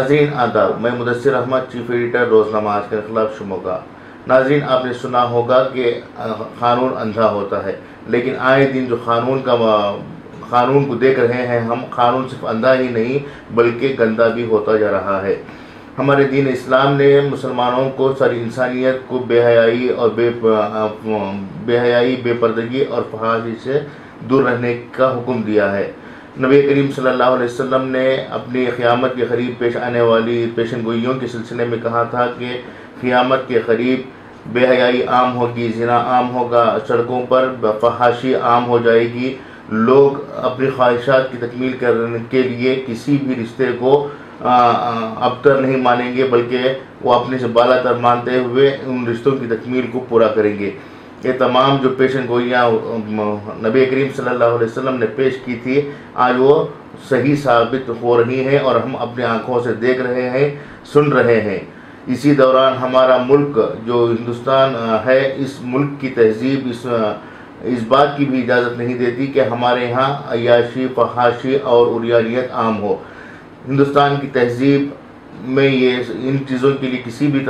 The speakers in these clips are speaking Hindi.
नाज़रीन आदाब, मैं मुदस्सिर अहमद, चीफ एडिटर रोज़नामा आज के खिलाफ शुमोगा। नाज़रीन, आपने सुना होगा कि क़ानून अंधा होता है, लेकिन आए दिन जो क़ानून को देख रहे हैं हम, क़ानून सिर्फ अंधा ही नहीं बल्कि गंदा भी होता जा रहा है। हमारे दीन इस्लाम ने मुसलमानों को सारी इंसानियत को बेहयाई और बेपर्दगी और फहाशी से दूर रहने का हुक्म दिया है। नबी करीम सल्लल्लाहु अलैहि वसल्लम ने अपनी क़यामत के करीब पेश आने वाली पेशनगोइयों के सिलसिले में कहा था कि क़यामत के करीब बेहयाई आम होगी, ज़िना आम होगा, सड़कों पर फहाशी आम हो जाएगी। लोग अपनी ख्वाहिशात की तकमील करने के लिए किसी भी रिश्ते को अबतर नहीं मानेंगे, बल्कि वो अपने से बालातर मानते हुए उन रिश्तों की तकमील को पूरा करेंगे। ये तमाम जो पेशन गोइयाँ नबी करीम सल्लल्लाहु अलैहि वसल्लम ने पेश की थी, आज वो सही साबित हो रही हैं और हम अपनी आँखों से देख रहे हैं, सुन रहे हैं। इसी दौरान हमारा मुल्क जो हिंदुस्तान है, इस मुल्क की तहजीब इस बात की भी इजाज़त नहीं देती कि हमारे यहाँ अय्याशी, फहाशी और उरियानियत आम हो। हिंदुस्तान की तहजीब में ये इन चीज़ों के लिए किसी भी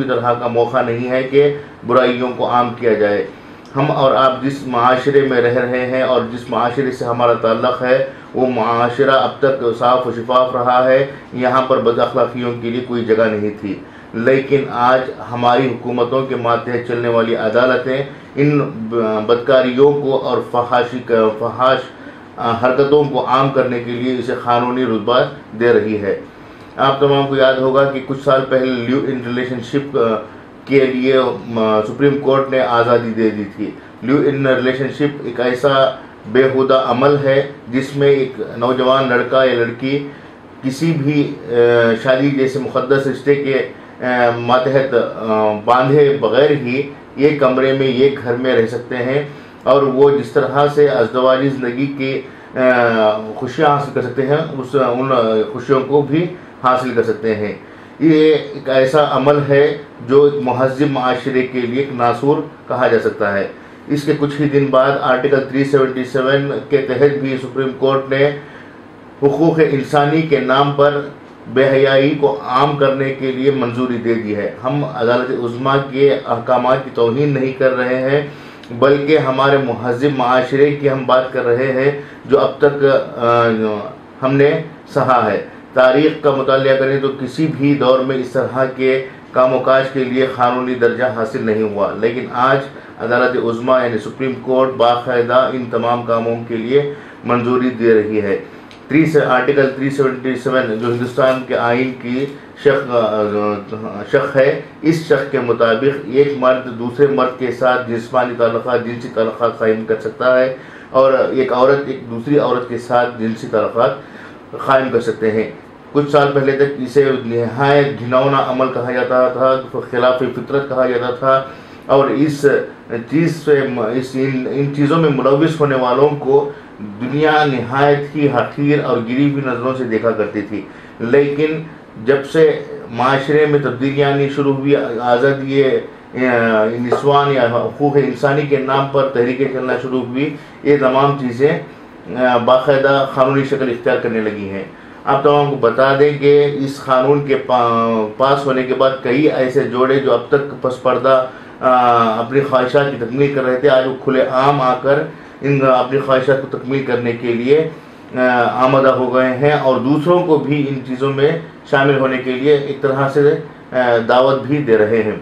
तरह का मौका नहीं है कि बुराइयों को आम किया जाए। हम और आप जिस माशरे में रह रहे हैं और जिस माशरे से हमारा ताल्लुक़ है, वो माशरा अब तक साफ़ और शिफाफ रहा है। यहाँ पर बदअखलाक़ियों के लिए कोई जगह नहीं थी, लेकिन आज हमारी हुकूमतों के माथे चलने वाली अदालतें इन बदकारियों को और फहाश हरकतों को आम करने के लिए इसे क़ानूनी रुतबा दे रही है। आप तमाम को याद होगा कि कुछ साल पहले लिव इन रिलेशनशिप के लिए सुप्रीम कोर्ट ने आज़ादी दे दी थी। लिव इन रिलेशनशिप एक ऐसा बेहुदा अमल है जिसमें एक नौजवान लड़का या लड़की किसी भी शादी जैसे मुक़द्दस रिश्ते के मातहत बांधे बग़ैर ही एक कमरे में, एक घर में रह सकते हैं और वो जिस तरह से अज़दवाजी ज़िंदगी की खुशियाँ हासिल कर सकते हैं, उन खुशियों को भी हासिल कर सकते हैं। ये एक ऐसा अमल है जो एक महज़्ज़ब माशरे के लिए एक नासूर कहा जा सकता है। इसके कुछ ही दिन बाद आर्टिकल 377 के तहत भी सुप्रीम कोर्ट ने हुकूक़ इंसानी के नाम पर बेहयाई को आम करने के लिए मंजूरी दे दी है। हम अदालत उज़्मा के अहकामात की तौहीन नहीं कर रहे हैं, बल्कि हमारे महज़्ज़ब माशरे की हम बात कर रहे हैं जो अब तक हमने सहा है। तारीख़ का मुतालिया करें तो किसी भी दौर में इस तरह के कामोकाज के लिए क़ानूनी दर्जा हासिल नहीं हुआ, लेकिन आज अदालत उज़्मा यानी सुप्रीम कोर्ट बाकायदा इन तमाम कामों के लिए मंजूरी दे रही है। आर्टिकल 377 जो हिंदुस्तान के आइन की शक़ है, इस शक़ के मुताबिक एक मर्द दूसरे मर्द के साथ जिस्मानी ताल्लुक़ात, जिनसी ताल्लुक़ात क़ायम कर सकता है और एक औरत एक दूसरी औरत के साथ जिनसी ताल्लुक़ात क़ायम कर सकते हैं। कुछ साल पहले तक इसे नहायत घिनौना अमल कहा जाता था, खिलाफ फितरत कहा जाता था और इन चीज़ों में मुलव्विस होने वालों को दुनिया नहायत ही हक़ीर और गिरी हुई नज़रों से देखा करती थी। लेकिन जब से माशरे में तब्दीलियाँ आनी शुरू हुई, आज़ादी निस्वान या हुकूक़ इंसानी के नाम पर तहरीकें चलना शुरू हुई, ये तमाम चीज़ें बाकायदा क़ानूनी शक्ल इख्तियार करने लगी हैं। आप तमाम को बता दें कि इस क़ानून के पास होने के बाद कई ऐसे जोड़े जो अब तक पस पर्दा अपनी ख्वाहिशात की तकमील कर रहे थे, आज वो खुले आम आकर इन अपनी ख्वाहिशात को तकमील करने के लिए आमदा हो गए हैं और दूसरों को भी इन चीज़ों में शामिल होने के लिए एक तरह से दावत भी दे रहे हैं।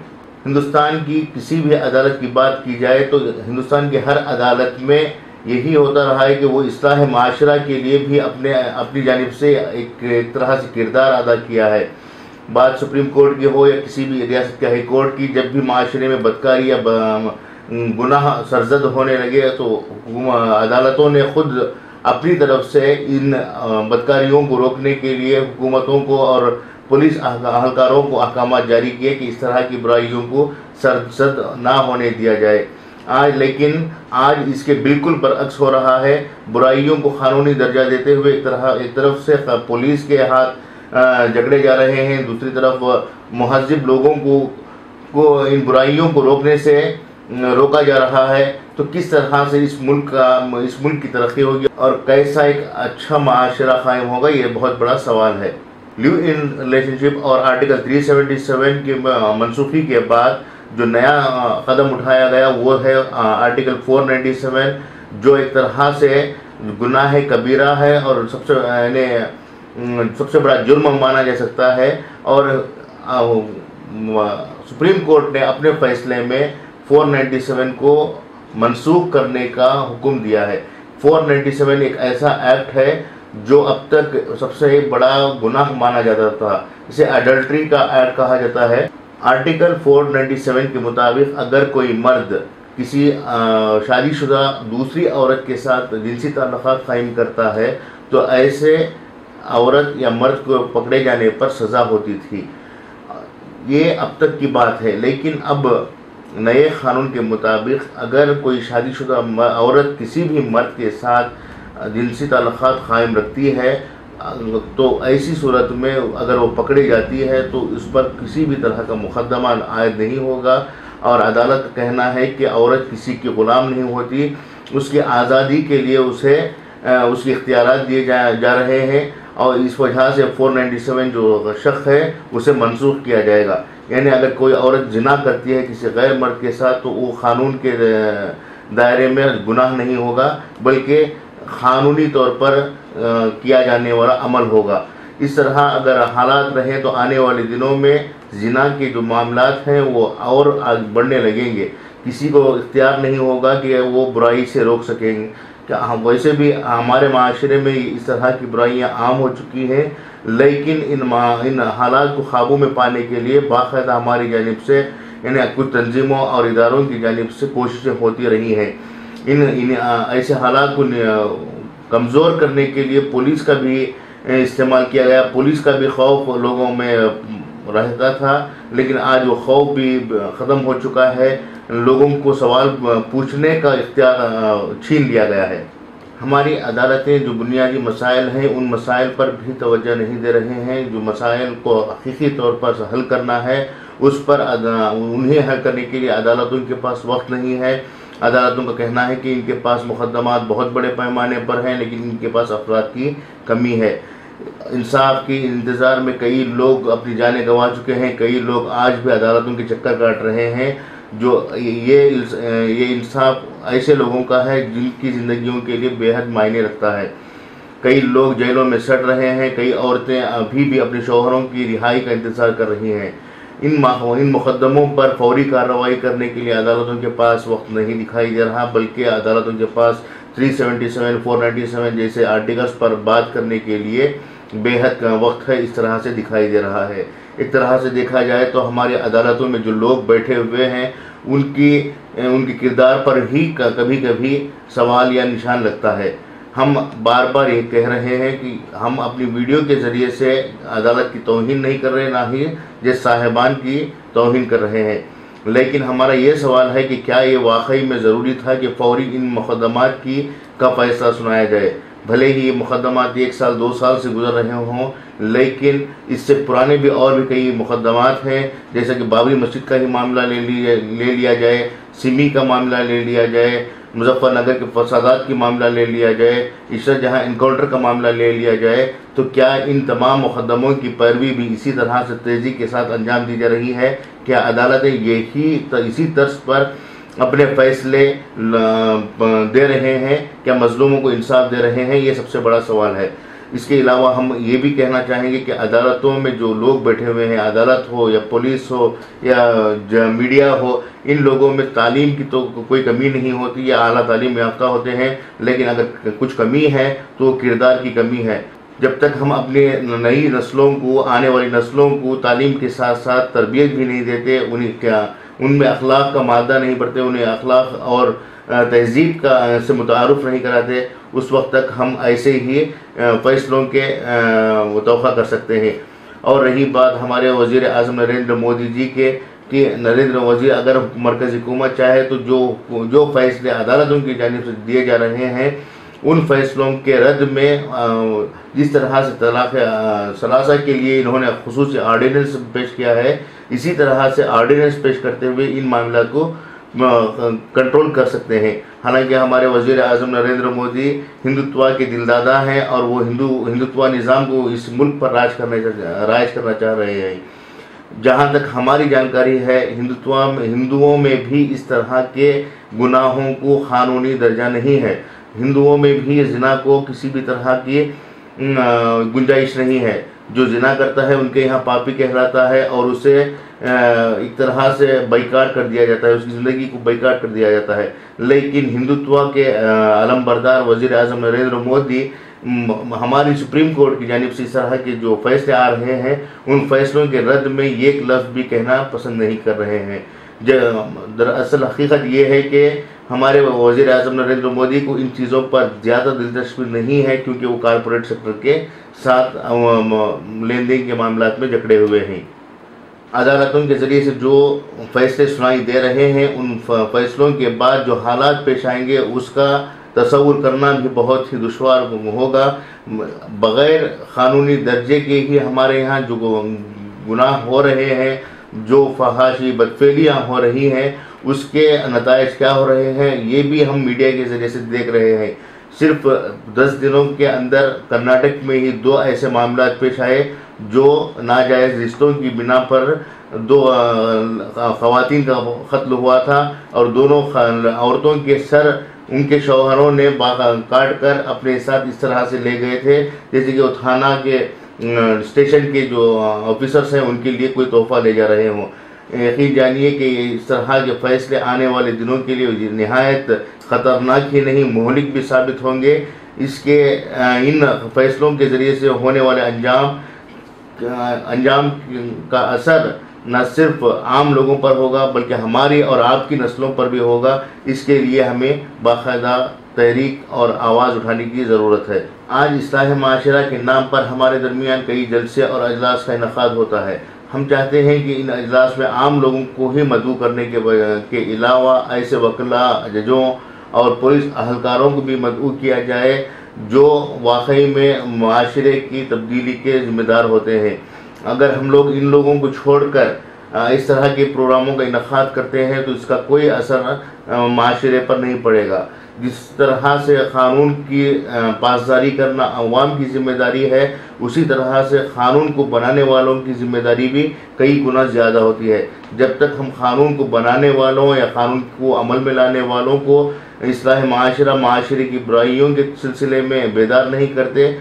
हिंदुस्तान की किसी भी अदालत की बात की जाए तो हिंदुस्तान की हर अदालत में यही होता रहा है कि वो इस्लाह माशरा के लिए भी अपनी जानिब से एक तरह से किरदार अदा किया है। बात सुप्रीम कोर्ट की हो या किसी भी रियासत के हाई कोर्ट की, जब भी माशरे में बदकारी या गुनाह सरजद होने लगे तो अदालतों ने खुद अपनी तरफ से इन बदकारियों को रोकने के लिए हुकूमतों को और पुलिस अहलकारों को अहकामात जारी किए कि इस तरह की बुराइयों को सरजद ना होने दिया जाए। आज इसके बिल्कुल बरअक्स हो रहा है। बुराइयों को क़ानूनी दर्जा देते हुए एक तरफ से पुलिस के हाथ जकड़े जा रहे हैं, दूसरी तरफ महज़्ज़ब लोगों को इन बुराइयों को रोकने से रोका जा रहा है तो किस तरह से इस मुल्क की तरक्की होगी और कैसा एक अच्छा माशरा कायम होगा, ये बहुत बड़ा सवाल है। लिव इन रिलेशनशिप और आर्टिकल 377 की मनसूखी के बाद जो नया कदम उठाया गया वो है आर्टिकल 497, जो एक तरह से गुनाह कबीरा है और सबसे बड़ा जुर्म माना जा सकता है। और सुप्रीम कोर्ट ने अपने फैसले में 497 को मनसूख करने का हुक्म दिया है। 497 एक ऐसा एक्ट है जो अब तक सबसे बड़ा गुनाह माना जाता था, इसे अडल्ट्री का एक्ट कहा जाता है। आर्टिकल 497 के मुताबिक अगर कोई मर्द किसी शादीशुदा दूसरी औरत के साथ जिनसी ताल्लुकात कायम करता है तो ऐसे औरत या मर्द को पकड़े जाने पर सज़ा होती थी। ये अब तक की बात है, लेकिन अब नए क़ानून के मुताबिक अगर कोई शादीशुदा औरत किसी भी मर्द के साथ जिनसी ताल्लुकात कायम रखती है तो ऐसी सूरत में अगर वो पकड़ी जाती है तो उस पर किसी भी तरह का मुकदमा आयद नहीं होगा। और अदालत का कहना है कि औरत किसी की ग़ुलाम नहीं होती, उसकी आज़ादी के लिए उसे उसके इख्तियारात दिए जा रहे हैं और इस वजह से 497 जो शख्स है उसे मनसूख किया जाएगा। यानी अगर कोई औरत जिना करती है किसी गैर मर्द के साथ तो वो क़ानून के दायरे में गुनाह नहीं होगा, बल्कि क़ानूनी तौर पर किया जाने वाला अमल होगा। इस तरह अगर हालात रहें तो आने वाले दिनों में जिना के जो मामलात हैं वो और आगे बढ़ने लगेंगे। किसी को इख्तियार नहीं होगा कि वो बुराई से रोक सकेंगे। क्या हम वैसे भी हमारे माशरे में इस तरह की बुराइयाँ आम हो चुकी हैं, लेकिन इन हालात को काबू में पाने के लिए बाकायदा हमारी जानिब से यानी कुछ तंजीमों और इदारों की जानिब से कोशिशें होती रही हैं। इन ऐसे हालात को कमज़ोर करने के लिए पुलिस का भी इस्तेमाल किया गया। पुलिस का भी खौफ लोगों में रहता था, लेकिन आज वो खौफ भी ख़त्म हो चुका है। लोगों को सवाल पूछने का इख्तियार छीन लिया गया है। हमारी अदालतें जो बुनियादी मसाइल हैं उन मसाइल पर भी तवज्जो नहीं दे रहे हैं। जो मसाइल को हकीकी तौर पर हल करना है उस पर उन्हें हल करने के लिए अदालतों के पास वक्त नहीं है। अदालतों का कहना है कि इनके पास मुकदमात बहुत बड़े पैमाने पर हैं, लेकिन इनके पास अफराद की कमी है। इंसाफ के इंतज़ार में कई लोग अपनी जानें गंवा चुके हैं, कई लोग आज भी अदालतों के चक्कर काट रहे हैं। जो ये इंसाफ ऐसे लोगों का है जिनकी ज़िंदगियों के लिए बेहद मायने रखता है। कई लोग जेलों में सड़ रहे हैं, कई औरतें अभी भी अपने शौहरों की रिहाई का इंतज़ार कर रही हैं। इन मुकदमों पर फौरी कार्रवाई करने के लिए अदालतों के पास वक्त नहीं दिखाई दे रहा, बल्कि अदालतों के पास 377, 497 जैसे आर्टिकल्स पर बात करने के लिए बेहद वक्त है, इस तरह से दिखाई दे रहा है। एक तरह से देखा जाए तो हमारी अदालतों में जो लोग बैठे हुए हैं उनकी किरदार पर ही कभी कभी सवाल या निशान लगता है। हम बार बार ये कह रहे हैं कि हम अपनी वीडियो के ज़रिए से अदालत की तौहीन नहीं कर रहे, ना ही जज साहिबान की तौहीन कर रहे हैं, लेकिन हमारा ये सवाल है कि क्या ये वाकई में ज़रूरी था कि फ़ौरी इन मुकदमात का फ़ैसला सुनाया जाए। भले ही ये मुकदमात 1 साल 2 साल से गुजर रहे हों, लेकिन इससे पुराने भी और भी कई मुकदमात हैं, जैसे कि बाबरी मस्जिद का ही मामला ले लिया जाए, सिमी का मामला ले लिया जाए, मुजफ्फरनगर के फसादात की मामला ले लिया जाए, इशरत जहां इनकाउंटर का मामला ले लिया जाए। तो क्या इन तमाम मुकदमों की पैरवी भी इसी तरह से तेज़ी के साथ अंजाम दी जा रही है? क्या अदालतें इसी तर्ज पर अपने फ़ैसले दे रहे हैं? क्या मज़लूमों को इंसाफ दे रहे हैं? ये सबसे बड़ा सवाल है। इसके अलावा हम ये भी कहना चाहेंगे कि अदालतों में जो लोग बैठे हुए हैं, अदालत हो या पुलिस हो या मीडिया हो, इन लोगों में तालीम की तो कोई कमी नहीं होती या आला तालीम याफ्ता होते हैं, लेकिन अगर कुछ कमी है तो किरदार की कमी है। जब तक हम अपने नई नस्लों को, आने वाली नस्लों को तालीम के साथ साथ तरबियत भी नहीं देते, उनमें अखलाक का मादा नहीं बढ़ते, उन्हें अखलाक और तहजीब से मुतारुफ़ नहीं कराते, उस वक्त तक हम ऐसे ही फ़ैसलों के तोक़ा कर सकते हैं। और रही बात हमारे वज़ीर आज़म नरेंद्र मोदी जी कि नरेंद्र वज़ीर अगर मरकज़ी हुकूमत चाहे तो जो फ़ैसले अदालतों की जानिब से दिए जा रहे हैं उन फ़ैसलों के रद्द में जिस तरह से तलाक़ सलासा के लिए इन्होंने खुसूसी आर्डिनेंस पेश किया है, इसी तरह से आर्डिनेंस पेश करते हुए इन मामला को कंट्रोल कर सकते हैं। हालांकि हमारे वज़ीर आज़म नरेंद्र मोदी हिंदुत्व के दिलदादा हैं और वो हिंदुत्व निज़ाम को इस मुल्क पर राज करना चाह रहे हैं। जहाँ तक हमारी जानकारी है, हिंदुओं में भी इस तरह के गुनाहों को कानूनी दर्जा नहीं है। हिंदुओं में भी ज़िना को किसी भी तरह की गुंजाइश नहीं है। जो ज़िना करता है उनके यहाँ पापी कहलाता है और उसे एक तरह से बाइकाट कर दिया जाता है, उसकी ज़िंदगी को बाइकाट कर दिया जाता है। लेकिन हिंदुत्व के अलमबरदार वज़ीर आज़म नरेंद्र मोदी हमारी सुप्रीम कोर्ट की जानिब से इस तरह के जो फैसले आ रहे हैं, उन फैसलों के रद्द में एक लफ्ज़ भी कहना पसंद नहीं कर रहे हैं। दरअसल हकीकत ये है कि हमारे वज़ीर आज़म नरेंद्र मोदी को इन चीज़ों पर ज़्यादा दिलचस्पी नहीं है, क्योंकि वो कारपोरेट सेक्टर के साथ लेन देन के मामलों में जकड़े हुए हैं। अदालतों के ज़रिए से जो फैसले सुनाई दे रहे हैं, उन फैसलों के बाद जो हालात पेश आएंगे उसका तसव्वुर करना भी बहुत ही दुश्वार होगा। बग़ैर क़ानूनी दर्जे के ही हमारे यहाँ जो गुनाह हो रहे हैं, जो फहाशी बदफेलियाँ हो रही हैं, उसके नताइज क्या हो रहे हैं, ये भी हम मीडिया के ज़रिए से देख रहे हैं। सिर्फ 10 दिनों के अंदर कर्नाटक में ही 2 ऐसे मामला पेश आए जो नाजायज़ रिश्तों की बिना पर 2 ख़वातीन का कत्ल हुआ था और दोनों औरतों के सर उनके शौहरों ने काट कर अपने साथ इस तरह से ले गए थे जैसे कि वो थाना के स्टेशन के जो ऑफिसर्स हैं उनके लिए कोई तोहफा ले जा रहे हों। यकीन जानिए कि इस तरह के फैसले आने वाले दिनों के लिए नहायत ख़तरनाक ही नहीं मोहलिक भी साबित होंगे। इन फैसलों के ज़रिए से होने वाले अंजाम का असर न सिर्फ आम लोगों पर होगा बल्कि हमारी और आपकी नस्लों पर भी होगा। इसके लिए हमें बाकायदा तहरीक और आवाज़ उठाने की ज़रूरत है। आज इस्लाह माशरा के नाम पर हमारे दरमियान कई जलसे और अजलास का इनक़ाद होता है। हम चाहते हैं कि इन अजलास में आम लोगों को ही मदऊ करने के अलावा ऐसे वकला, जजों और पुलिस अहलकारों को भी मदऊ किया जाए जो वाकई में माशरे की तब्दीली के ज़िम्मेदार होते हैं। अगर हम लोग इन लोगों को छोड़कर इस तरह के प्रोग्रामों का इनक़ाद करते हैं तो इसका कोई असर माशरे पर नहीं पड़ेगा। जिस तरह से क़ानून की पासदारी करना अवाम की ज़िम्मेदारी है, उसी तरह से क़ानून को बनाने वालों की ज़िम्मेदारी भी कई गुना ज़्यादा होती है। जब तक हम क़ानून को बनाने वालों या क़ानून को अमल में लाने वालों को इस्लाह माशरे की बुराइयों के सिलसिले में बेदार नहीं करते,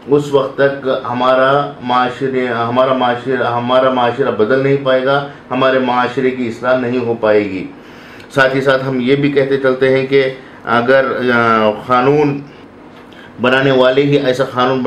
उस वक्त तक हमारा माशरा बदल नहीं पाएगा, हमारे माशरे की इस्लाह नहीं हो पाएगी। साथ ही साथ हम ये भी कहते चलते हैं कि अगर क़ानून बनाने वाले ही ऐसा क़ानून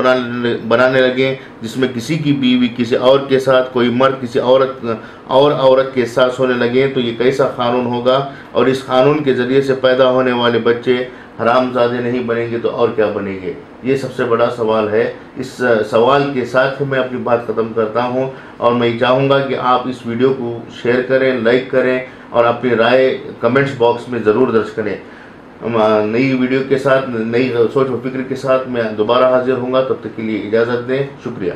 बनाने लगे जिसमें किसी की बीवी किसी और के साथ, कोई मर्द किसी औरत के साथ सोने लगे, तो ये कैसा क़ानून होगा। और इस क़ानून के ज़रिए से पैदा होने वाले बच्चे हरामजादे नहीं बनेंगे तो और क्या बनेंगे, ये सबसे बड़ा सवाल है। इस सवाल के साथ मैं अपनी बात ख़त्म करता हूँ और मैं चाहूँगा कि आप इस वीडियो को शेयर करें, लाइक करें और अपनी राय कमेंट्स बॉक्स में ज़रूर दर्ज करें। नई वीडियो के साथ, नई सोच व फिक्र के साथ मैं दोबारा हाजिर होऊंगा। तब तक के लिए इजाज़त दें। शुक्रिया।